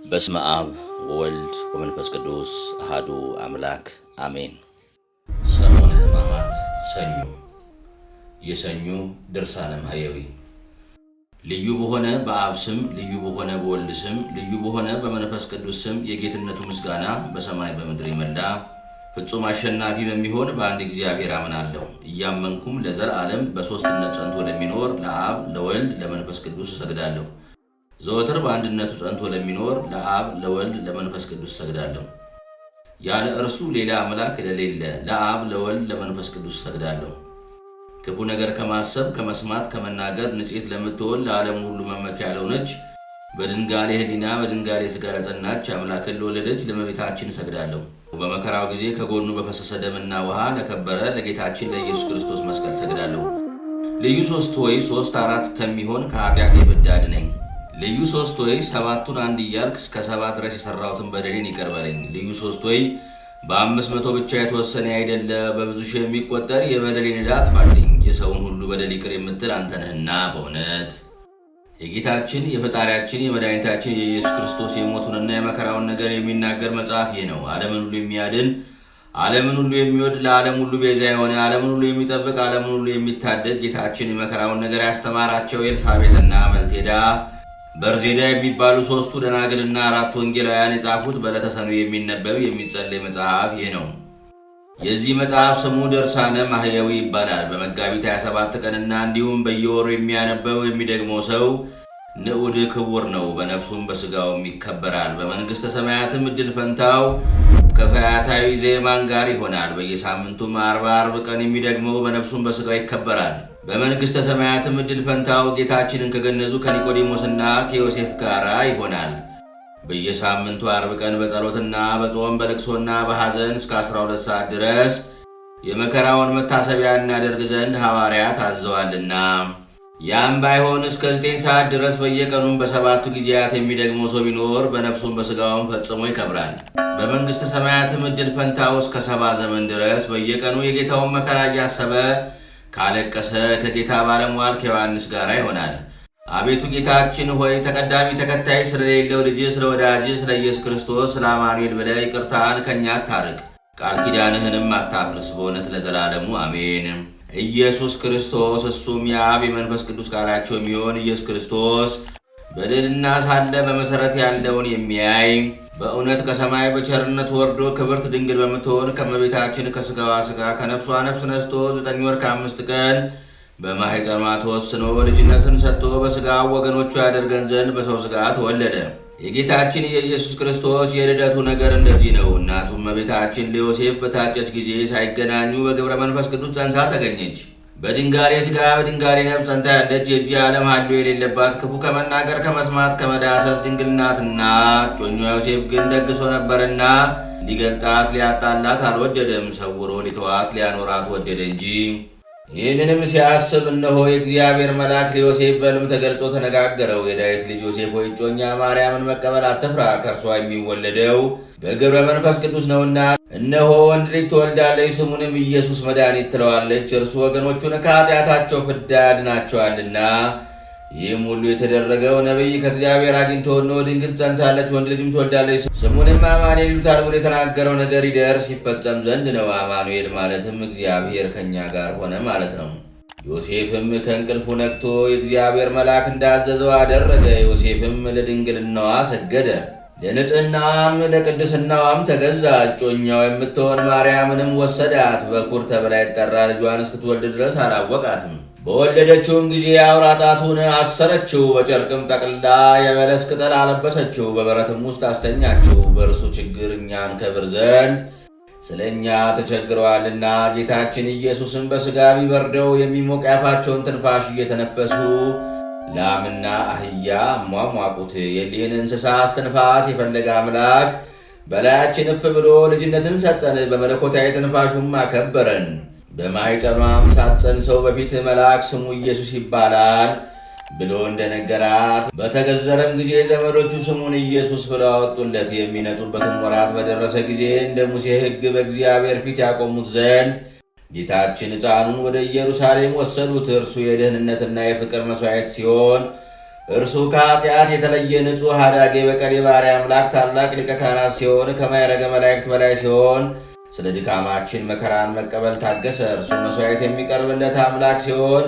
በስመ አብ ወወልድ ወመንፈስ ቅዱስ አሐዱ አምላክ አሜን። ሰሙነ ሕማማት ሰኞ። የሰኞ ድርሳነ ማሕየዊ። ልዩ በሆነ በአብ ስም፣ ልዩ በሆነ በወልድ ስም፣ ልዩ በሆነ በመንፈስ ቅዱስ ስም የጌትነቱ ምስጋና በሰማይ በምድር ይመላ። ፍጹም አሸናፊ በሚሆን በአንድ እግዚአብሔር አምናለሁ። እያመንኩም ለዘላለም በሦስትነት ጸንቶ ለሚኖር ለአብ ለወልድ ለመንፈስ ቅዱስ እሰግዳለሁ። ዘወትር በአንድነቱ ጸንቶ ለሚኖር ለአብ ለወልድ ለመንፈስ ቅዱስ እሰግዳለሁ። ያለ እርሱ ሌላ አምላክ ለሌለ ለአብ ለወልድ ለመንፈስ ቅዱስ እሰግዳለሁ። ክፉ ነገር ከማሰብ ከመስማት ከመናገር ንጽሕት ለምትሆን ለዓለም ሁሉ መመኪያ ለሆነች በድንጋሌ ሕሊና በድንጋሌ ሥጋ ለጸናች አምላክን ለወለደች ለእመቤታችን እሰግዳለሁ። በመከራው ጊዜ ከጎኑ በፈሰሰ ደምና ውሃ ለከበረ ለጌታችን ለኢየሱስ ክርስቶስ መስቀል እሰግዳለሁ። ልዩ ሦስት ሆይ ሦስት አራት ከሚሆን ከኃጢአቴ ብዳድ ነኝ። ልዩ ሦስት ሆይ ሰባቱን አንድ እያልክ እስከ ሰባት ድረስ የሠራሁትን በደሌን ይቅር በለኝ። ልዩ ሦስት ሆይ በ500 ብቻ የተወሰነ አይደለ በብዙ ሺህ የሚቆጠር የበደሌን ዕዳ አጥፋልኝ። የሰውን ሁሉ በደል ይቅር የምትል አንተ ነህና በእውነት የጌታችን የፈጣሪያችን የመድኃኒታችን የኢየሱስ ክርስቶስ የሞቱንና የመከራውን ነገር የሚናገር መጽሐፍ ይህ ነው። ዓለምን ሁሉ የሚያድን ዓለምን ሁሉ የሚወድ ለዓለም ሁሉ ቤዛ የሆነ ዓለምን ሁሉ የሚጠብቅ ዓለምን ሁሉ የሚታደግ ጌታችን የመከራውን ነገር ያስተማራቸው ኤልሳቤጥና መልቴዳ በርዜዳ የሚባሉ ሦስቱ ደናግልና አራት ወንጌላውያን የጻፉት በዕለተ ሰኑይ የሚነበብ የሚጸለይ መጽሐፍ ይህ ነው። የዚህ መጽሐፍ ስሙ ድርሳነ ማሕየዊ ይባላል። በመጋቢት 27 ቀንና እንዲሁም በየወሩ የሚያነበው የሚደግመው ሰው ንዑድ ክቡር ነው፣ በነፍሱም በሥጋውም ይከበራል። በመንግሥተ ሰማያትም ዕድል ፈንታው ከፈያታዊ ዜማን ጋር ይሆናል። በየሳምንቱም 40 ቀን የሚደግመው በነፍሱም በሥጋው ይከበራል። በመንግሥተ ሰማያትም ዕድል ፈንታው ጌታችንን ከገነዙ ከኒቆዲሞስና ከዮሴፍ ጋር ይሆናል። በየሳምንቱ 40 ቀን በጸሎትና በጾም በልቅሶና በሐዘን እስከ 12 ሰዓት ድረስ የመከራውን መታሰቢያ እናደርግ ዘንድ ሐዋርያት አዘዋልና። ያም ባይሆን እስከ 9 ሰዓት ድረስ በየቀኑም በሰባቱ ጊዜያት የሚደግመው ሰው ቢኖር በነፍሱም በሥጋውም ፈጽሞ ይከብራል። በመንግሥተ ሰማያትም ዕድል ፈንታው እስከ 70 ዘመን ድረስ በየቀኑ የጌታውን መከራ እያሰበ ካለቀሰ ከጌታ ባለሟል ከዮሐንስ ጋር ይሆናል። አቤቱ ጌታችን ሆይ ተቀዳሚ ተከታይ ስለሌለው ልጅ ስለ ወዳጅ ስለ ኢየሱስ ክርስቶስ ስለ አማኑኤል ብለህ ይቅርታን ከእኛ አታርቅ፣ ቃል ኪዳንህንም አታፍርስ፣ በእውነት ለዘላለሙ አሜን። ኢየሱስ ክርስቶስ እሱም የአብ የመንፈስ ቅዱስ ቃላቸው የሚሆን ኢየሱስ ክርስቶስ በልዕልና ሳለ በመሠረት ያለውን የሚያይ በእውነት ከሰማይ በቸርነት ወርዶ ክብርት ድንግል በምትሆን ከእመቤታችን ከሥጋዋ ሥጋ ከነፍሷ ነፍስ ነስቶ 9 ወር ከ5 ቀን በማኅፀኗ ተወስኖ ልጅነትን ሰጥቶ በሥጋው ወገኖቹ ያደርገን ዘንድ በሰው ሥጋ ተወለደ። የጌታችን የኢየሱስ ክርስቶስ የልደቱ ነገር እንደዚህ ነው። እናቱም እመቤታችን ለዮሴፍ በታጨች ጊዜ ሳይገናኙ በግብረ መንፈስ ቅዱስ ጸንሳ ተገኘች። በድንጋሌ ሥጋ በድንጋሌ ነፍስ ጸንታ ያለች የዚህ ዓለም ሀሎ የሌለባት ክፉ ከመናገር ከመስማት ከመዳሰስ ድንግል ናትና። ጮኛ ዮሴፍ ግን ደግሶ ነበርና ሊገልጣት ሊያጣላት አልወደደም። ሰውሮ ሊተዋት ሊያኖራት ወደደ እንጂ። ይህንንም ሲያስብ እነሆ የእግዚአብሔር መልአክ ለዮሴፍ በሕልም ተገልጾ ተነጋገረው። የዳዊት ልጅ ዮሴፍ ሆይ እጮኛ ማርያምን መቀበል አትፍራ፣ ከእርሷ የሚወለደው በግብረ መንፈስ ቅዱስ ነውና። እነሆ ወንድ ልጅ ትወልዳለች፣ ስሙንም ኢየሱስ መድኃኒት ትለዋለች። እርሱ ወገኖቹን ከኃጢአታቸው ፍዳ ያድናቸዋልና። ይህም ሁሉ የተደረገው ነቢይ ከእግዚአብሔር አግኝቶ እነሆ ድንግል ጸንሳለች፣ ወንድ ልጅም ትወልዳለች፣ ስሙንም አማኑኤል ይሉታል ብሎ የተናገረው ነገር ይደርስ ይፈጸም ዘንድ ነው። አማኑኤል ማለትም እግዚአብሔር ከእኛ ጋር ሆነ ማለት ነው። ዮሴፍም ከእንቅልፉ ነቅቶ የእግዚአብሔር መልአክ እንዳዘዘው አደረገ። ዮሴፍም ለድንግልናዋ ሰገደ፣ ለንጽሕናዋም ለቅድስናዋም ተገዛ። እጮኛው የምትሆን ማርያምንም ወሰዳት። በኩር ተብላ ይጠራ ልጇን እስክትወልድ ድረስ አላወቃትም። በወለደችውም ጊዜ አውራ ጣቱን አሰረችው፣ በጨርቅም ጠቅልላ የበለስ ቅጠል አለበሰችው፣ በበረትም ውስጥ አስተኛችው። በእርሱ ችግር እኛን ከብር ዘንድ ስለ እኛ ተቸግረዋልና። ጌታችን ኢየሱስን በሥጋ ቢበርደው የሚሞቅ ያፋቸውን ትንፋሽ እየተነፈሱ ላምና አህያ አሟሟቁት። የሊህን እንስሳ እስትንፋስ የፈለገ አምላክ በላያችን እፍ ብሎ ልጅነትን ሰጠን፣ በመለኮታዊ ትንፋሹም አከበረን። በማኅፀኗም ሳትጸንሰው በፊት መልአክ ስሙ ኢየሱስ ይባላል ብሎ እንደነገራት በተገዘረም ጊዜ ዘመዶቹ ስሙን ኢየሱስ ብለው አወጡለት። የሚነጹበትም ወራት በደረሰ ጊዜ እንደ ሙሴ ሕግ በእግዚአብሔር ፊት ያቆሙት ዘንድ ጌታችን ሕፃኑን ወደ ኢየሩሳሌም ወሰዱት። እርሱ የደህንነትና የፍቅር መሥዋዕት ሲሆን እርሱ ከኃጢአት የተለየ ንጹሕ አዳጌ በቀል የባሕርይ አምላክ ታላቅ ሊቀ ካህናት ሲሆን ከማዕረገ መላእክት በላይ ሲሆን ስለ ድካማችን መከራን መቀበል ታገሰ። እርሱ መሥዋዕት የሚቀርብለት አምላክ ሲሆን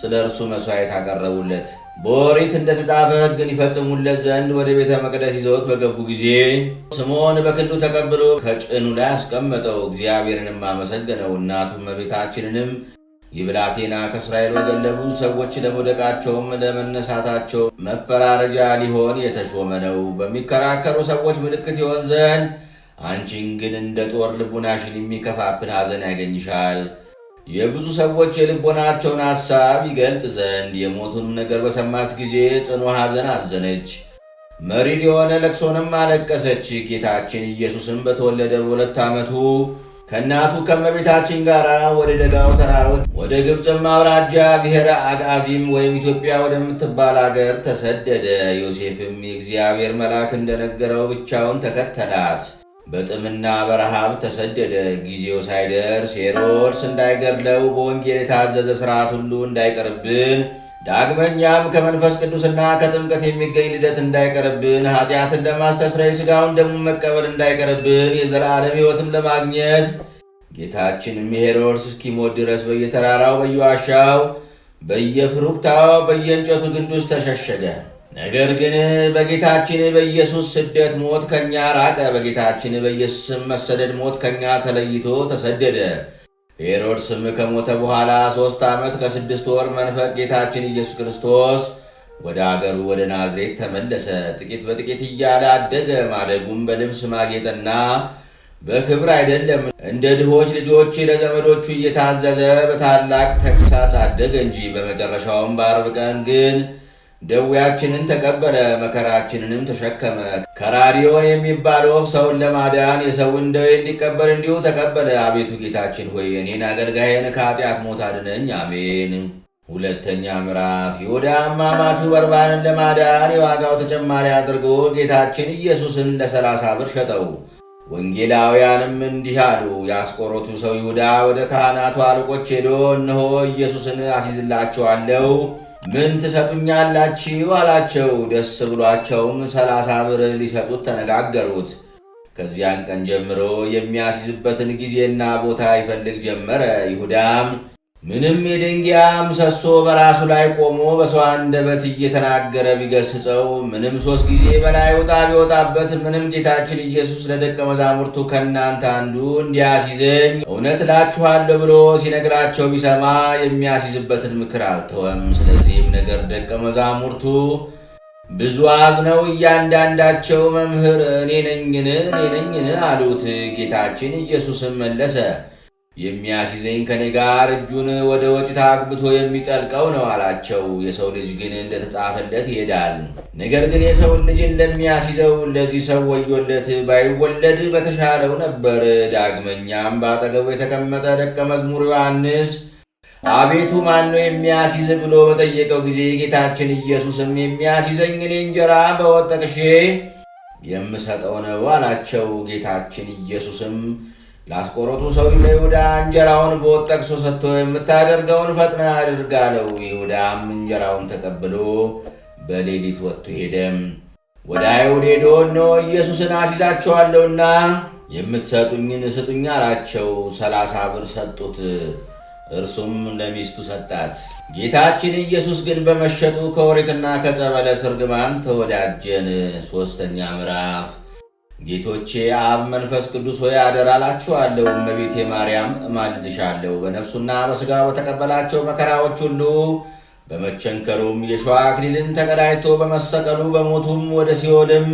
ስለ እርሱ መሥዋዕት አቀረቡለት። በኦሪት እንደተጻፈ ሕግን ይፈጽሙለት ዘንድ ወደ ቤተ መቅደስ ይዘውት በገቡ ጊዜ ስምዖን በክንዱ ተቀብሎ ከጭኑ ላይ አስቀመጠው። እግዚአብሔርንም አመሰገነው። እናቱም እመቤታችንንም ይህ ብላቴና ከእስራኤል ወገን ለብዙ ሰዎች ለመውደቃቸውም ለመነሳታቸው መፈራረጃ ሊሆን የተሾመ ነው፣ በሚከራከሩ ሰዎች ምልክት ይሆን ዘንድ አንቺን ግን እንደ ጦር ልቡናሽን የሚከፋፍል ሐዘን ያገኝሻል። የብዙ ሰዎች የልቦናቸውን ሐሳብ ይገልጥ ዘንድ የሞቱንም ነገር በሰማች ጊዜ ጽኑ ሐዘን አዘነች፣ መሪር የሆነ ለቅሶንም አለቀሰች። ጌታችን ኢየሱስም በተወለደ በ2 ዓመቱ ከእናቱ ከእመቤታችን ጋር ወደ ደጋው ተራሮች ወደ ግብፅም አውራጃ ብሔረ አግዓዚም ወይም ኢትዮጵያ ወደምትባል አገር ተሰደደ። ዮሴፍም የእግዚአብሔር መልአክ እንደነገረው ብቻውን ተከተላት። በጥምና በረሃብ ተሰደደ። ጊዜው ሳይደርስ ሄሮድስ እንዳይገድለው በወንጌል የታዘዘ ሥርዓት ሁሉ እንዳይቀርብን፣ ዳግመኛም ከመንፈስ ቅዱስና ከጥምቀት የሚገኝ ልደት እንዳይቀርብን፣ ኃጢአትን ለማስተስረይ ሥጋውን ደሙን መቀበል እንዳይቀርብን፣ የዘላለም ሕይወትም ለማግኘት ጌታችንም የሄሮድስ እስኪሞት ድረስ በየተራራው በየዋሻው በየፍሩክታው በየእንጨቱ ግንድ ውስጥ ተሸሸገ። ነገር ግን በጌታችን በኢየሱስ ስደት ሞት ከኛ ራቀ። በጌታችን በኢየሱስም መሰደድ ሞት ከኛ ተለይቶ ተሰደደ። ሄሮድስም ከሞተ በኋላ 3 ዓመት ከ6 ወር መንፈቅ ጌታችን ኢየሱስ ክርስቶስ ወደ አገሩ ወደ ናዝሬት ተመለሰ። ጥቂት በጥቂት እያለ አደገ። ማደጉም በልብስ ማጌጥና በክብር አይደለም፣ እንደ ድሆች ልጆች ለዘመዶቹ እየታዘዘ በታላቅ ተግሣጽ አደገ እንጂ። በመጨረሻውም በ40 ቀን ግን ደዌያችንን ተቀበለ፣ መከራችንንም ተሸከመ። ከራሪዮን የሚባል ወፍ ሰውን ለማዳን የሰውን ደዌ እንዲቀበል እንዲሁ ተቀበለ። አቤቱ ጌታችን ሆይ እኔን አገልጋይን ከኃጢአት ሞት አድነኝ። አሜን። 2ኛ ምዕራፍ። ይሁዳም አማቹ በርባንን ለማዳን የዋጋው ተጨማሪ አድርጎ ጌታችን ኢየሱስን ለ30 ብር ሸጠው። ወንጌላውያንም እንዲህ አሉ። የአስቆሮቱ ሰው ይሁዳ ወደ ካህናቱ አለቆች ሄዶ እነሆ ኢየሱስን አስይዝላቸዋለሁ፣ ምን ትሰጡኛላችሁ አላቸው። ደስ ብሏቸውም 30 ብር ሊሰጡት ተነጋገሩት። ከዚያን ቀን ጀምሮ የሚያስይዝበትን ጊዜና ቦታ ይፈልግ ጀመረ። ይሁዳም ምንም የድንጋይ ምሰሶ በራሱ ላይ ቆሞ በሰው አንደበት እየተናገረ ቢገስጸው ምንም 3 ጊዜ በላይ ወጣ ቢወጣበት ምንም ጌታችን ኢየሱስ ለደቀ መዛሙርቱ ከእናንተ አንዱ እንዲያስይዘኝ እውነት እላችኋለሁ ብሎ ሲነግራቸው ቢሰማ የሚያስይዝበትን ምክር አልተወም። ስለዚህም ነገር ደቀ መዛሙርቱ ብዙ አዝነው እያንዳንዳቸው መምህር እኔ ነኝን አሉት። ጌታችን ኢየሱስም መለሰ የሚያስይዘኝ ከኔ ጋር እጁን ወደ ወጭት አግብቶ የሚጠልቀው ነው አላቸው። የሰው ልጅ ግን እንደተጻፈለት ይሄዳል። ነገር ግን የሰውን ልጅን ለሚያስይዘው ለዚህ ሰው ወዮለት፣ ባይወለድ በተሻለው ነበር። ዳግመኛም በአጠገቡ የተቀመጠ ደቀ መዝሙር ዮሐንስ አቤቱ ማን ነው የሚያስይዝ ብሎ በጠየቀው ጊዜ ጌታችን ኢየሱስም የሚያስይዘኝ እኔ እንጀራ በወጥ ጠቅሼ የምሰጠው ነው አላቸው። ጌታችን ኢየሱስም ለአስቆሮቱ ሰው ለይሁዳ እንጀራውን በወጥ ጠቅሶ ሰጥቶ የምታደርገውን ፈጥነ አድርግ አለው። ይሁዳም እንጀራውን ተቀብሎ በሌሊት ወጥቶ ሄደም። ወደ አይሁድ ሄዶ እነሆ ኢየሱስን አስይዛቸዋለሁና የምትሰጡኝን ስጡኝ አላቸው። 30 ብር ሰጡት። እርሱም ለሚስቱ ሰጣት። ጌታችን ኢየሱስ ግን በመሸጡ ከኦሪትና ከጸበለስ እርግማን ተወዳጀን። 3ኛ ምዕራፍ። ጌቶቼ አብ መንፈስ ቅዱስ ሆይ አደራ እላችኋለሁ፣ እመቤቴ ማርያም እማልድሻለሁ። በነፍሱና በሥጋ በተቀበላቸው መከራዎች ሁሉ በመቸንከሩም የሸዋ አክሊልን ተቀዳጅቶ በመሰቀሉ በሞቱም ወደ ሲኦልም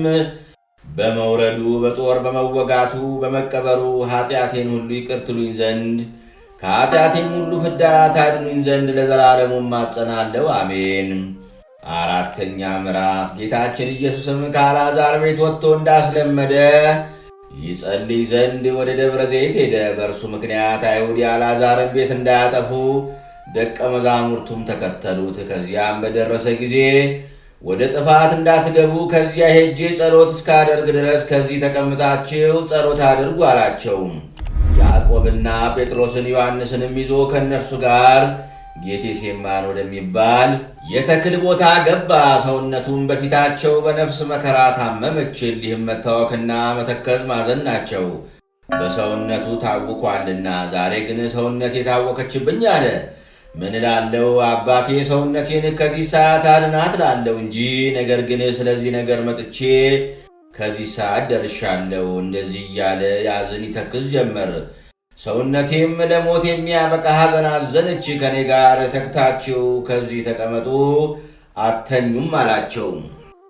በመውረዱ በጦር በመወጋቱ በመቀበሩ ኃጢአቴን ሁሉ ይቅር ትሉኝ ዘንድ ከኃጢአቴም ሁሉ ፍዳ ታድኑኝ ዘንድ ለዘላለሙ ማጸናለሁ። አሜን። 4ኛ ምዕራፍ። ጌታችን ኢየሱስም ከአልዓዛር ቤት ወጥቶ እንዳስለመደ ይጸልይ ዘንድ ወደ ደብረ ዘይት ሄደ። በእርሱ ምክንያት አይሁድ የአልዓዛርን ቤት እንዳያጠፉ ደቀ መዛሙርቱም ተከተሉት። ከዚያም በደረሰ ጊዜ ወደ ጥፋት እንዳትገቡ ከዚያ ሄጄ ጸሎት እስካደርግ ድረስ ከዚህ ተቀምጣችሁ ጸሎት አድርጉ አላቸው። ያዕቆብና ጴጥሮስን ዮሐንስንም ይዞ ከእነርሱ ጋር ጌቴሴማን ወደሚባል የተክል ቦታ ገባ። ሰውነቱም በፊታቸው በነፍስ መከራ ታመመች። እሊህም መታወክና መተከዝ ማዘን ናቸው። በሰውነቱ ታውኳልና፣ ዛሬ ግን ሰውነቴ ታወከችብኝ አለ። ምን እላለሁ? አባቴ ሰውነቴን ከዚህ ሰዓት አድናት እላለሁ እንጂ፣ ነገር ግን ስለዚህ ነገር መጥቼ ከዚህ ሰዓት ደርሻለሁ። እንደዚህ እያለ ያዝን ይተክዝ ጀመር። ሰውነቴም ለሞት የሚያበቃ ሐዘን አዘነች። ከኔ ጋር ተግታችሁ ከዚህ ተቀመጡ አተኙም አላቸው።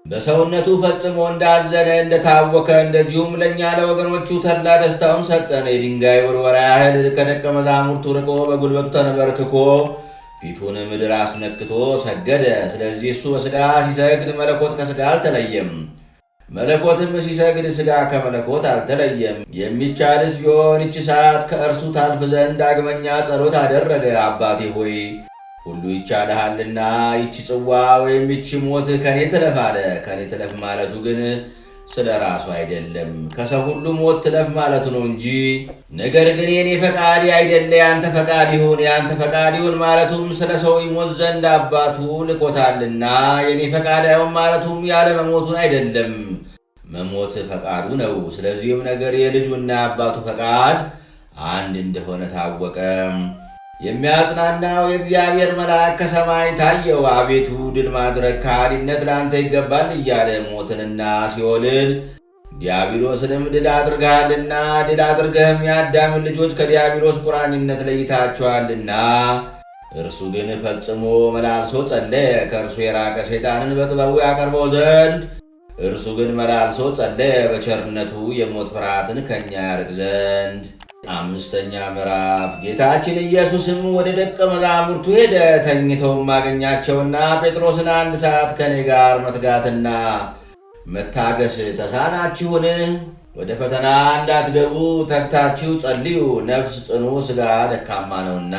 በሰውነቱ ፈጽሞ እንዳዘነ እንደታወከ፣ እንደዚሁም ለእኛ ለወገኖቹ ተድላ ደስታውን ሰጠን። የድንጋይ ውርወራ ያህል ከደቀ መዛሙርቱ ርቆ በጉልበቱ ተንበርክኮ ፊቱን ምድር አስነክቶ ሰገደ። ስለዚህ እሱ በሥጋ ሲሰግድ መለኮት ከሥጋ አልተለየም፣ መለኮትም ሲሰግድ ሥጋ ከመለኮት አልተለየም። የሚቻልስ ቢሆን ይቺ ሰዓት ከእርሱ ታልፍ ዘንድ ዳግመኛ ጸሎት አደረገ። አባቴ ሆይ ሁሉ ይቻልሃልና ይቺ ጽዋ ወይም ይቺ ሞት ከኔ ትለፍ አለ። ከኔ ትለፍ ማለቱ ግን ስለ ራሱ አይደለም፣ ከሰው ሁሉ ሞት ትለፍ ማለቱ ነው እንጂ። ነገር ግን የኔ ፈቃድ አይደለ ያንተ ፈቃድ ይሁን፣ ያንተ ፈቃድ ይሁን ማለቱም ስለ ሰው ይሞት ዘንድ አባቱ ልኮታልና፣ የኔ ፈቃድ አይሁን ማለቱም ያለ መሞቱን አይደለም፣ መሞት ፈቃዱ ነው። ስለዚህም ነገር የልጁና አባቱ ፈቃድ አንድ እንደሆነ ታወቀ። የሚያጽናናው የእግዚአብሔር መልአክ ከሰማይ ታየው። አቤቱ ድል ማድረግ ከሃሊነት ለአንተ ይገባል እያለ ሞትንና ሲኦልን ዲያብሎስንም ድል አድርገሃልና፣ ድል አድርገህም የአዳምን ልጆች ከዲያብሎስ ቁራኝነት ለይታቸዋልና። እርሱ ግን ፈጽሞ መላልሶ ጸለየ፣ ከእርሱ የራቀ ሰይጣንን በጥበቡ ያቀርበው ዘንድ። እርሱ ግን መላልሶ ጸለየ፣ በቸርነቱ የሞት ፍርሃትን ከኛ ያርቅ ዘንድ። አምስተኛ ምዕራፍ ጌታችን ኢየሱስም ወደ ደቀ መዛሙርቱ ሄደ። ተኝተውም አገኛቸውና ጴጥሮስን 1 ሰዓት ከኔ ጋር መትጋትና መታገስ ተሳናችሁን? ወደ ፈተና እንዳትገቡ ተግታችሁ ጸልዩ፣ ነፍስ ጽኑ፣ ሥጋ ደካማ ነውና።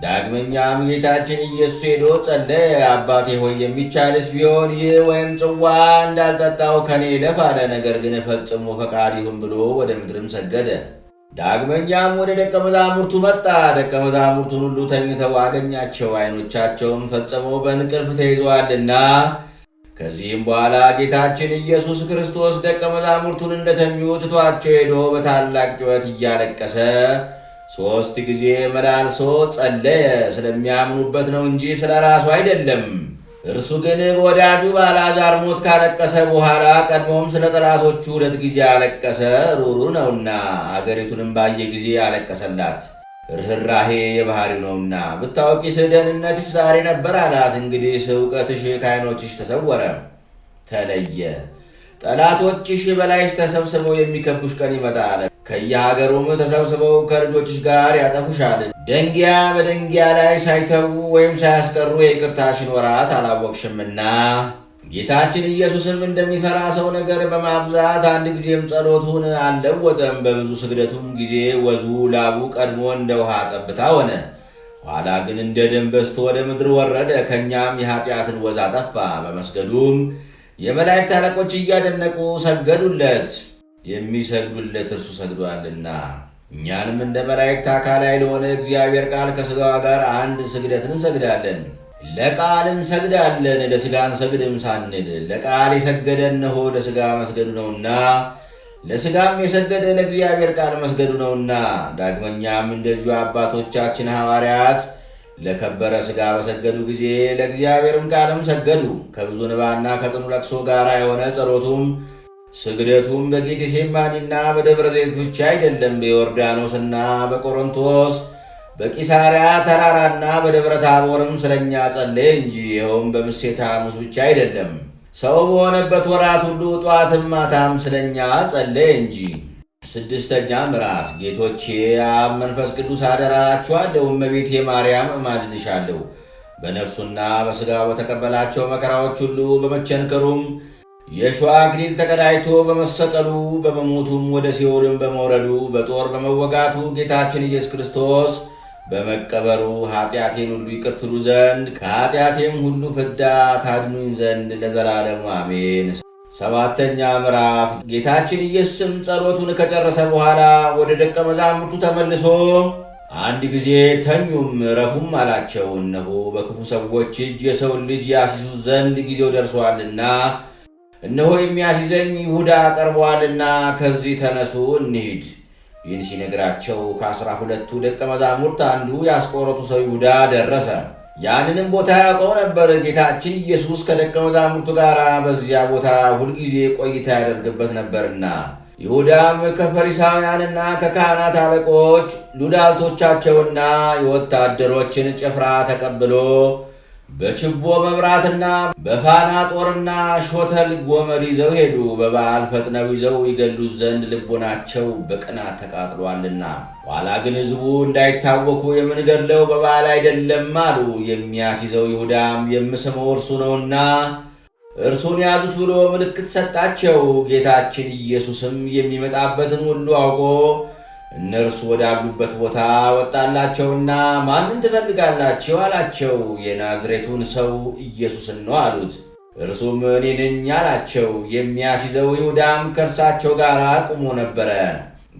ዳግመኛም ጌታችን ኢየሱስ ሄዶ ጸለየ። አባቴ ሆይ የሚቻልስ ቢሆን ይህ ወይም ጽዋ እንዳልጠጣው ከኔ ይለፍ አለ። ነገር ግን ፈጽሞ ፈቃድ ይሁን ብሎ ወደ ምድርም ሰገደ። ዳግመኛም ወደ ደቀ መዛሙርቱ መጣ። ደቀ መዛሙርቱን ሁሉ ተኝተው አገኛቸው፣ ዓይኖቻቸውም ፈጽመው በእንቅልፍ ተይዘዋልና። ከዚህም በኋላ ጌታችን ኢየሱስ ክርስቶስ ደቀ መዛሙርቱን እንደተኙ ትቷቸው ሄዶ በታላቅ ጩኸት እያለቀሰ 3 ጊዜ መላልሶ ጸለየ። ስለሚያምኑበት ነው እንጂ ስለ ራሱ አይደለም። እርሱ ግን በወዳጁ በአልዓዛር ሞት ካለቀሰ በኋላ ቀድሞም ስለ ጠላቶቹ 2 ጊዜ አለቀሰ። ሩሩ ነውና አገሪቱንም ባየ ጊዜ አለቀሰላት። ርኅራሄ የባህሪው ነውና። ብታውቂስ ደህንነትሽ ዛሬ ነበር አላት። እንግዲህ እውቀትሽ ከዓይኖችሽ ተሰወረ፣ ተለየ። ጠላቶችሽ በላይሽ ተሰብስበው የሚከቡሽ ቀን ይመጣል። ከየሀገሩም ተሰብስበው ከልጆችሽ ጋር ያጠፉሻል። ደንጊያ በደንጊያ ላይ ሳይተዉ ወይም ሳያስቀሩ የይቅርታሽን ወራት አላወቅሽምና። ጌታችን ኢየሱስም እንደሚፈራ ሰው ነገር በማብዛት 1 ጊዜም ጸሎቱን አልለወጠም። በብዙ ስግደቱም ጊዜ ወዙ ላቡ ቀድሞ እንደ ውሃ ጠብታ ሆነ። ኋላ ግን እንደ ደም በዝቶ ወደ ምድር ወረደ። ከእኛም የኃጢአትን ወዝ አጠፋ። በመስገዱም የመላእክት አለቆች እያደነቁ ሰገዱለት። የሚሰግዱለት እርሱ ሰግዷልና። እኛንም እንደ መላእክት አካላዊ ለሆነ እግዚአብሔር ቃል ከሥጋዋ ጋር አንድ ስግደትን እንሰግዳለን። ለቃል እንሰግዳለን፣ ለሥጋ እንሰግድም ሳንል። ለቃል የሰገደ እነሆ ለሥጋ መስገዱ ነውና፣ ለሥጋም የሰገደ ለእግዚአብሔር ቃል መስገዱ ነውና። ዳግመኛም እንደዚሁ አባቶቻችን ሐዋርያት ለከበረ ሥጋ በሰገዱ ጊዜ ለእግዚአብሔርም ቃልም ሰገዱ። ከብዙ ንባና ከጽኑ ለቅሶ ጋር የሆነ ጸሎቱም ስግደቱም በጌቴሴማኒና በደብረ ዘይት ብቻ አይደለም፣ በዮርዳኖስና በቆሮንቶስ በቂሳርያ ተራራና በደብረ ታቦርም ስለኛ ጸለየ እንጂ። ይኸውም በምሴተ ሐሙስ ብቻ አይደለም፣ ሰው በሆነበት ወራት ሁሉ ጧትም ማታም ስለኛ ጸለየ እንጂ። 6ኛ ምዕራፍ ጌቶቼ አብ መንፈስ ቅዱስ አደራላችኋለሁ። እመቤቴ ማርያም እማልድሻለሁ። በነፍሱና በሥጋው በተቀበላቸው መከራዎች ሁሉ በመቸንከሩም የእሾህ አክሊል ተቀዳጅቶ በመሰቀሉ በመሞቱም ወደ ሲኦልም በመውረዱ በጦር በመወጋቱ ጌታችን ኢየሱስ ክርስቶስ በመቀበሩ ኃጢአቴን ሁሉ ይቅር ትሉ ዘንድ ከኃጢአቴም ሁሉ ፍዳ ታድኑኝ ዘንድ ለዘላለሙ አሜን። 7ኛ ምዕራፍ ጌታችን ኢየሱስም ጸሎቱን ከጨረሰ በኋላ ወደ ደቀ መዛሙርቱ ተመልሶ አንድ ጊዜ ተኙም ረፉም አላቸው። እነሆ በክፉ ሰዎች እጅ የሰውን ልጅ ያስይዙት ዘንድ ጊዜው ደርሷልና፣ እነሆ የሚያስይዘኝ ይሁዳ ቀርበዋልና ከዚህ ተነሱ እንሂድ። ይህን ሲነግራቸው ከ12ቱ ደቀ መዛሙርት አንዱ ያስቆሮቱ ሰው ይሁዳ ደረሰ። ያንንም ቦታ ያውቀው ነበር። ጌታችን ኢየሱስ ከደቀ መዛሙርቱ ጋር በዚያ ቦታ ሁልጊዜ ቆይታ ያደርግበት ነበርና። ይሁዳም ከፈሪሳውያንና ከካህናት አለቆች ሉላልቶቻቸውና የወታደሮችን ጭፍራ ተቀብሎ በችቦ መብራትና በፋና ጦርና ሾተል ጎመድ ይዘው ሄዱ። በበዓል ፈጥነው ይዘው ይገሉት ዘንድ ልቦናቸው በቅናት ተቃጥሏልና። ኋላ ግን ሕዝቡ እንዳይታወኩ የምንገድለው በበዓል አይደለም አሉ። የሚያስይዘው ይሁዳም የምስመው እርሱ ነውና እርሱን ያዙት ብሎ ምልክት ሰጣቸው። ጌታችን ኢየሱስም የሚመጣበትን ሁሉ አውቆ እነርሱ ወዳሉበት ቦታ ወጣላቸውና ማንን ትፈልጋላችሁ አላቸው። የናዝሬቱን ሰው ኢየሱስን ነው አሉት። እርሱም እኔ ነኝ አላቸው። የሚያስይዘው ይሁዳም ከእርሳቸው ጋር ቆሞ ነበረ።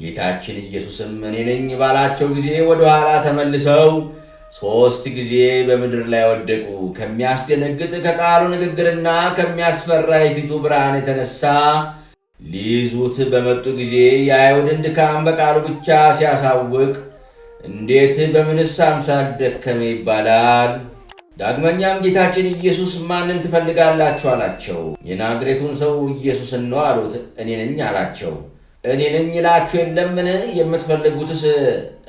ጌታችን ኢየሱስም እኔ ነኝ ባላቸው ጊዜ ወደ ኋላ ተመልሰው 3 ጊዜ በምድር ላይ ወደቁ። ከሚያስደነግጥ ከቃሉ ንግግርና ከሚያስፈራ የፊቱ ብርሃን የተነሳ ሊይዙት በመጡ ጊዜ የአይሁድን ድካም በቃሉ ብቻ ሲያሳውቅ እንዴት በምንስ አምሳል ደከመ ይባላል? ዳግመኛም ጌታችን ኢየሱስ ማንን ትፈልጋላችሁ አላቸው። የናዝሬቱን ሰው ኢየሱስን ነው አሉት። እኔ ነኝ አላቸው። እኔ ነኝ ይላችሁ የለምን? የምትፈልጉትስ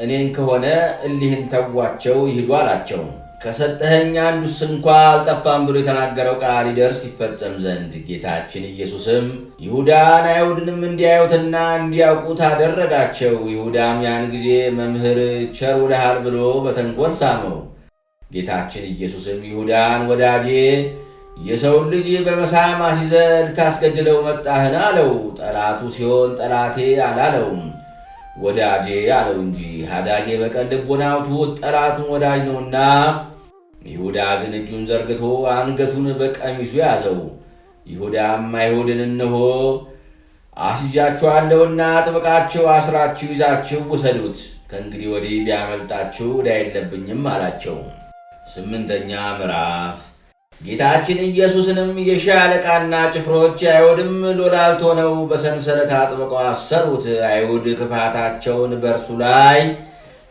እኔን ከሆነ እሊህን ተዋቸው ይሂዱ አላቸው። ከሰጠኸኝ አንዱስ እንኳ አልጠፋም ብሎ የተናገረው ቃል ይደርስ ይፈጸም ዘንድ ጌታችን ኢየሱስም ይሁዳን አይሁድንም እንዲያዩትና እንዲያውቁት አደረጋቸው። ይሁዳም ያን ጊዜ መምህር ቸር ውለሃል ብሎ በተንኰል ሳመው። ጌታችን ኢየሱስም ይሁዳን ወዳጄ የሰውን ልጅ በመሳም አስይዘህ ልታስገድለው መጣህን አለው። ጠላቱ ሲሆን ጠላቴ አላለውም ወዳጄ አለው እንጂ። ሀዳጌ በቀል ልቦናው ትሑት ጠላቱን ወዳጅ ነውና። ይሁዳ ግን እጁን ዘርግቶ አንገቱን በቀሚሱ ያዘው። ይሁዳም አይሁድን እነሆ አስይዣችኋለሁና ጥብቃችሁ አስራችሁ ይዛችሁ ውሰዱት፣ ከእንግዲህ ወዲህ ቢያመልጣችሁ ዕዳ የለብኝም አላቸው። 8ኛ ምዕራፍ። ጌታችን ኢየሱስንም የሺህ አለቃና ጭፍሮች አይሁድም ሎላልት ሆነው በሰንሰለት አጥብቀው አሰሩት። አይሁድ ክፋታቸውን በእርሱ ላይ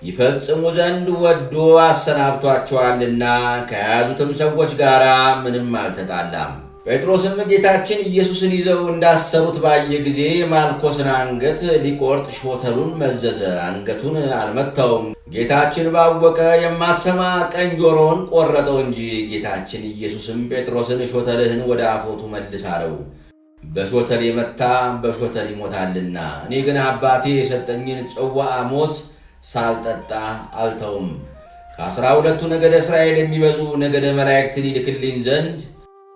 ይፈጽሙ ዘንድ ወዶ አሰናብቷቸዋልና ከያዙትም ሰዎች ጋር ምንም አልተጣላም። ጴጥሮስም ጌታችን ኢየሱስን ይዘው እንዳሰሩት ባየ ጊዜ የማልኮስን አንገት ሊቆርጥ ሾተሉን መዘዘ። አንገቱን አልመታውም። ጌታችን ባወቀ የማትሰማ ቀኝ ጆሮውን ቆረጠው እንጂ። ጌታችን ኢየሱስም ጴጥሮስን ሾተልህን ወደ አፎቱ መልስ አለው። በሾተል የመታ በሾተል ይሞታልና፣ እኔ ግን አባቴ የሰጠኝን ጽዋዓ ሞት ሳልጠጣ አልተውም። ከ12ቱ ነገደ እስራኤል የሚበዙ ነገደ መላእክትን ይልክልኝ ዘንድ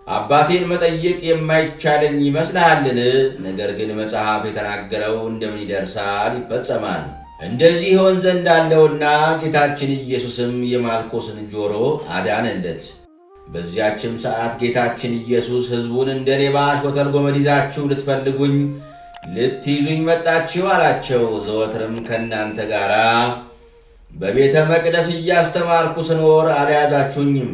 አባቴን መጠየቅ የማይቻለኝ ይመስልሃልን? ነገር ግን መጽሐፍ የተናገረው እንደምን ይደርሳል ይፈጸማል። እንደዚህ ይሆን ዘንድ አለውና። ጌታችን ኢየሱስም የማልኮስን ጆሮ አዳነለት። በዚያችም ሰዓት ጌታችን ኢየሱስ ሕዝቡን እንደ ሌባ ሾተል ጎመድ ይዛችሁ ልትፈልጉኝ ልትይዙኝ መጣችሁ አላቸው። ዘወትርም ከእናንተ ጋር በቤተ መቅደስ እያስተማርኩ ስኖር አልያዛችሁኝም፣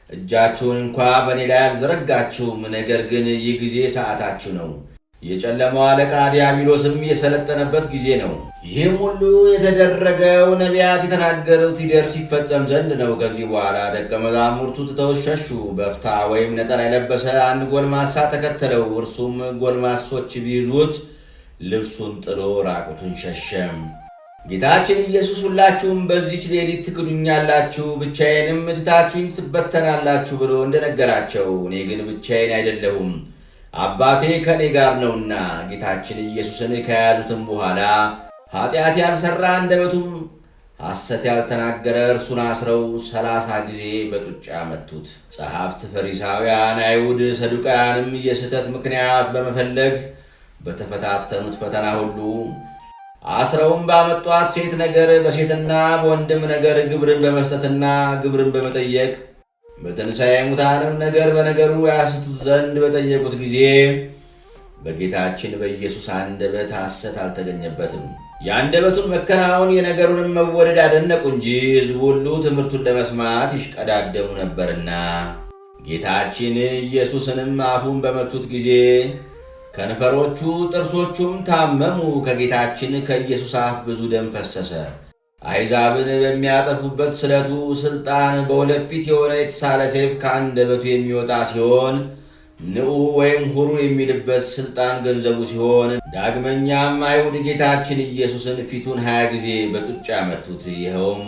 እጃችሁን እንኳ በእኔ ላይ አልዘረጋችሁም። ነገር ግን ይህ ጊዜ ሰዓታችሁ ነው፣ የጨለማው አለቃ ዲያብሎስም የሰለጠነበት ጊዜ ነው። ይህም ሁሉ የተደረገው ነቢያት የተናገሩት ይደርስ ይፈጸም ዘንድ ነው። ከዚህ በኋላ ደቀ መዛሙርቱ ትተው ሸሹ። በፍታ ወይም ነጠላ የለበሰ አንድ ጎልማሳ ተከተለው። እርሱም ጎልማሶች ቢይዙት ልብሱን ጥሎ ራቁቱን ሸሸም። ጌታችን ኢየሱስ ሁላችሁም በዚች ሌሊት ትክዱኛላችሁ፣ ብቻዬንም ትታችሁኝ ትበተናላችሁ ብሎ እንደነገራቸው፣ እኔ ግን ብቻዬን አይደለሁም አባቴ ከእኔ ጋር ነውና። ጌታችን ኢየሱስን ከያዙትም በኋላ ኃጢአት ያልሠራ አንደበቱም ሐሰት ያልተናገረ እርሱን አስረው 30 ጊዜ በጡጫ መቱት። ጸሐፍት፣ ፈሪሳውያን፣ አይሁድ፣ ሰዱቃያንም የስህተት ምክንያት በመፈለግ በተፈታተኑት ፈተና ሁሉ አስረውም ባመጧት ሴት ነገር በሴትና በወንድም ነገር ግብርን በመስጠትና ግብርን በመጠየቅ በትንሣኤ ሙታንም ነገር በነገሩ ያስቱት ዘንድ በጠየቁት ጊዜ በጌታችን በኢየሱስ አንደበት ሐሰት አልተገኘበትም። የአንደበቱን መከናወን የነገሩንም መወደድ አደነቁ እንጂ ሕዝቡ ሁሉ ትምህርቱን ለመስማት ይሽቀዳደሙ ነበርና። ጌታችን ኢየሱስንም አፉን በመቱት ጊዜ ከንፈሮቹ ጥርሶቹም ታመሙ። ከጌታችን ከኢየሱስ አፍ ብዙ ደም ፈሰሰ። አሕዛብን በሚያጠፉበት ስለቱ ሥልጣን በሁለት ፊት የሆነ የተሳለ ሰይፍ ከአንደበቱ የሚወጣ ሲሆን ንዑ ወይም ሁሩ የሚልበት ሥልጣን ገንዘቡ ሲሆን፣ ዳግመኛም አይሁድ ጌታችን ኢየሱስን ፊቱን 20 ጊዜ በጡጫ መቱት። ይኸውም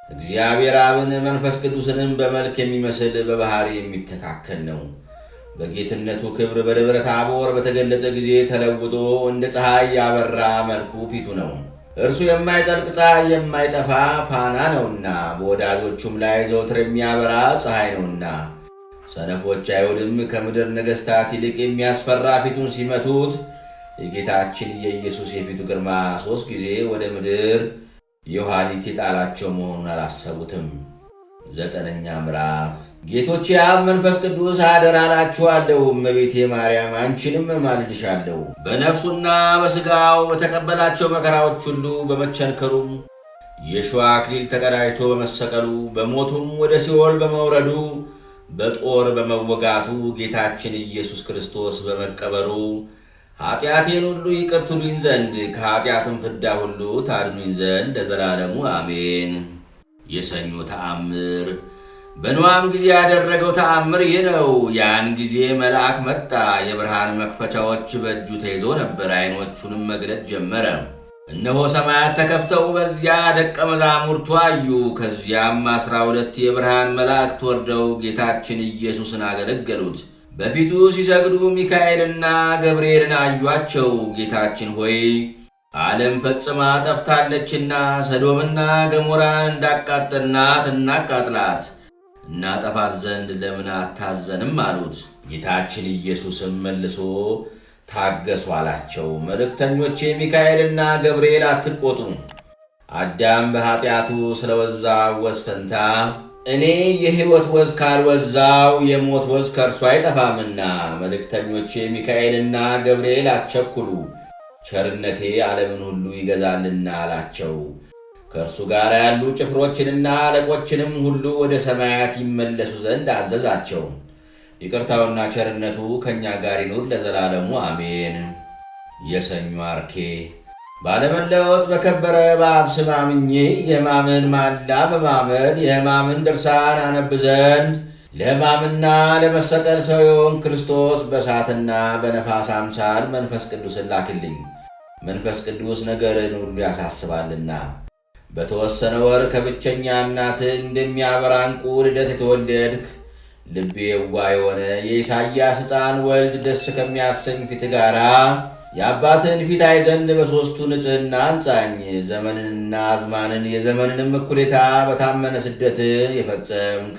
እግዚአብሔር አብን መንፈስ ቅዱስንም በመልክ የሚመስል በባሕሪ የሚተካከል ነው። በጌትነቱ ክብር በደብረ ታቦር በተገለጸ ጊዜ ተለውጦ እንደ ፀሐይ ያበራ መልኩ ፊቱ ነው። እርሱ የማይጠልቅ ፀሐይ የማይጠፋ ፋና ነውና፣ በወዳጆቹም ላይ ዘወትር የሚያበራ ፀሐይ ነውና። ሰነፎች አይሁድም ከምድር ነገሥታት ይልቅ የሚያስፈራ ፊቱን ሲመቱት የጌታችን የኢየሱስ የፊቱ ግርማ 3 ጊዜ ወደ ምድር የኋሊት የጣላቸው መሆኑን አላሰቡትም። 9ኛ ምዕራፍ። ጌቶቼ አብ መንፈስ ቅዱስ አደራ እላችኋለሁ። እመቤቴ ማርያም አንቺንም ማልድሻለሁ። በነፍሱና በሥጋው በተቀበላቸው መከራዎች ሁሉ በመቸንከሩም የሸዋ አክሊል ተቀዳጅቶ በመሰቀሉ በሞቱም ወደ ሲኦል በመውረዱ በጦር በመወጋቱ ጌታችን ኢየሱስ ክርስቶስ በመቀበሩ ኃጢአቴን ሁሉ ይቅር ትሉኝ ዘንድ ከኃጢአትም ፍዳ ሁሉ ታድኑኝ ዘንድ ለዘላለሙ አሜን። የሰኞ ተአምር። በኖኅም ጊዜ ያደረገው ተአምር ይህ ነው። ያን ጊዜ መልአክ መጣ። የብርሃን መክፈቻዎች በእጁ ተይዞ ነበር። ዓይኖቹንም መግለጥ ጀመረ። እነሆ ሰማያት ተከፍተው በዚያ ደቀ መዛሙርቱ አዩ። ከዚያም 12 የብርሃን መላእክት ወርደው ጌታችን ኢየሱስን አገለገሉት። በፊቱ ሲሰግዱ ሚካኤልና ገብርኤልን አዩአቸው። ጌታችን ሆይ ዓለም ፈጽማ ጠፍታለችና ሰዶምና ገሞራን እንዳቃጠልናት እናቃጥላት፣ እናጠፋት ዘንድ ለምን አታዘንም አሉት። ጌታችን ኢየሱስም መልሶ ታገሱ አላቸው። መልእክተኞቼ ሚካኤልና ገብርኤል አትቆጡ። አዳም በኃጢአቱ ስለወዛው ወዝ ፈንታ እኔ የሕይወት ወዝ ካልወዛው የሞት ወዝ ከእርሱ አይጠፋምና፣ መልእክተኞቼ ሚካኤልና ገብርኤል አትቸኩሉ፣ ቸርነቴ ዓለምን ሁሉ ይገዛልና አላቸው። ከእርሱ ጋር ያሉ ጭፍሮችንና አለቆችንም ሁሉ ወደ ሰማያት ይመለሱ ዘንድ አዘዛቸው። ይቅርታውና ቸርነቱ ከእኛ ጋር ይኑር ለዘላለሙ አሜን። የሰኞ አርኬ። ባለመለወጥ በከበረ በአብ ስም አምኜ የሕማምን ማላ በማመን የሕማምን ድርሳን አነብ ዘንድ ለሕማምና ለመሰቀል ሰው የሆን ክርስቶስ በእሳትና በነፋስ አምሳል መንፈስ ቅዱስን ላክልኝ። መንፈስ ቅዱስ ነገርን ሁሉ ያሳስባልና በተወሰነ ወር ከብቸኛ እናትህ እንደሚያበራ ዕንቁ ልደት የተወለድክ ልቤ የዋህ የሆነ የኢሳይያስ ሕፃን ወልድ ደስ ከሚያሰኝ ፊት ጋራ የአባትን ፊት አይ ዘንድ በሦስቱ ንጽሕና አንጻኝ። ዘመንንና አዝማንን የዘመንንም እኩሌታ በታመነ ስደት የፈጸምክ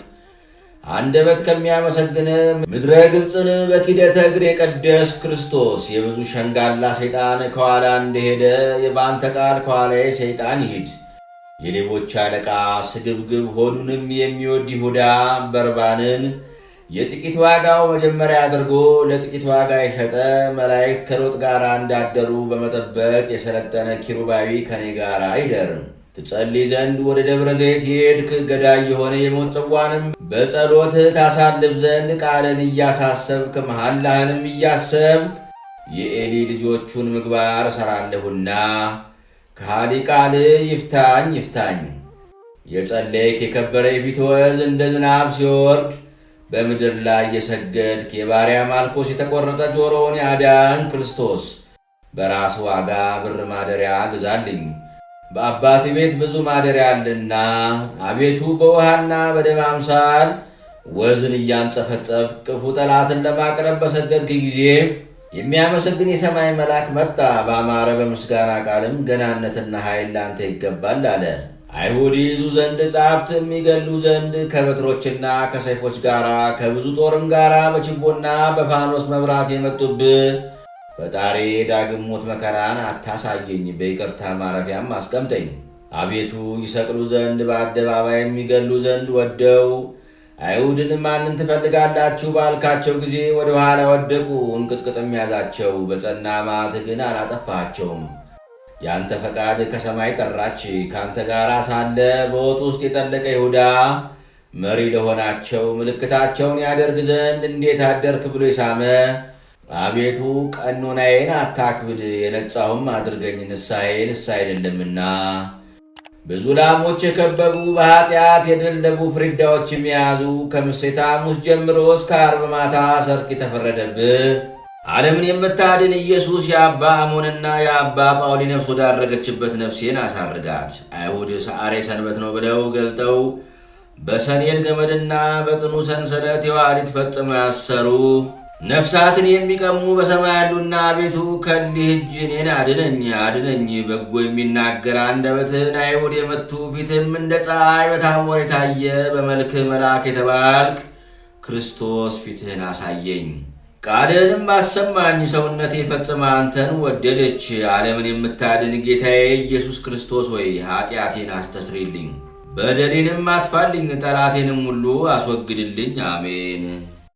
አንደበት ከሚያመሰግን ምድረ ግብፅን በኪደተ እግር የቀደስ ክርስቶስ የብዙ ሸንጋላ ሰይጣን ከኋላ እንደሄደ የባንተ ቃል ከኋላዬ ሰይጣን ይሂድ። የሌቦች አለቃ ስግብግብ ሆዱንም የሚወድ ይሁዳ በርባንን የጥቂት ዋጋው መጀመሪያ አድርጎ ለጥቂት ዋጋ የሸጠ መላእክት ከሎጥ ጋር እንዳደሩ በመጠበቅ የሰለጠነ ኪሩባዊ ከኔ ጋር አይደር። ትጸልይ ዘንድ ወደ ደብረ ዘይት የሄድክ ገዳይ የሆነ የሞት ጽዋንም በጸሎትህ ታሳልፍ ዘንድ ቃልን እያሳሰብክ መሐላህንም እያሰብክ የኤሊ ልጆቹን ምግባር እሠራለሁና ከሃሊ ቃል ይፍታኝ ይፍታኝ። የጸለይክ የከበረ የፊት ወዝ እንደ ዝናብ ሲወርድ በምድር ላይ የሰገድክ የባሪያ ማልኮስ የተቆረጠ ጆሮውን ያዳን ክርስቶስ በራስ ዋጋ ብር ማደሪያ ግዛልኝ። በአባት ቤት ብዙ ማደሪያ አለና አቤቱ በውሃና በደም አምሳል ወዝን እያንጸፈጸፍ ክፉ ጠላትን ለማቅረብ በሰገድክ ጊዜ የሚያመሰግን የሰማይ መልአክ መጣ። በአማረ በምስጋና ቃልም ገናነትና ኃይል ላንተ ይገባል አለ። አይሁድ ይዙ ዘንድ ጸሐፍትም ይገሉ ዘንድ ከበትሮችና ከሰይፎች ጋር ከብዙ ጦርም ጋር በችቦና በፋኖስ መብራት የመጡብህ ፈጣሪ ዳግም ሞት መከራን አታሳየኝ፣ በይቅርታ ማረፊያም አስቀምጠኝ። አቤቱ ይሰቅሉ ዘንድ በአደባባይ የሚገሉ ዘንድ ወደው አይሁድን ማንን ትፈልጋላችሁ ባልካቸው ጊዜ ወደ ኋላ ወደቁ፣ እንቅጥቅጥም ያዛቸው። በጸና መዓትህ ግን አላጠፋቸውም። ያንተ ፈቃድ ከሰማይ ጠራች። ካንተ ጋር ሳለ በወጥ ውስጥ የጠለቀ ይሁዳ መሪ ለሆናቸው ምልክታቸውን ያደርግ ዘንድ እንዴት አደርክ ብሎ የሳመ አቤቱ ቀኖናዬን አታክብድ፣ የነጻሁም አድርገኝ። ንስሐዬ ንስሐ አይደለምና ብዙ ላሞች የከበቡ በኃጢአት የደለቡ ፍሪዳዎችም የያዙ ከምሴተ ሐሙስ ጀምሮ እስከ ዓርብ ማታ ሰርክ የተፈረደብህ ዓለምን የምታድን ኢየሱስ የአባ አሞንና የአባ ጳውሊ ነፍስ ወዳረገችበት ነፍሴን አሳርጋት። አይሁድ ሰዓሬ ሰንበት ነው ብለው ገልጠው በሰኔን ገመድና በጽኑ ሰንሰለት የዋሊት ፈጽመው ያሰሩ ነፍሳትን የሚቀሙ በሰማይ ያሉና አቤቱ ከሊህ እጅ እኔን አድነኝ። በጎ የሚናገር አንደበትህን አይሁድ የመቱ ፊትህም እንደ ፀሐይ በታቦር የታየ በመልክህ መልአክ የተባልክ ክርስቶስ ፊትህን አሳየኝ። ቃልህንም አሰማኝ። ሰውነቴ ፈጽማ አንተን ወደደች። ዓለምን የምታድን ጌታዬ ኢየሱስ ክርስቶስ ሆይ ኃጢአቴን አስተስሪልኝ፣ በደሌንም አጥፋልኝ፣ ጠላቴንም ሁሉ አስወግድልኝ። አሜን።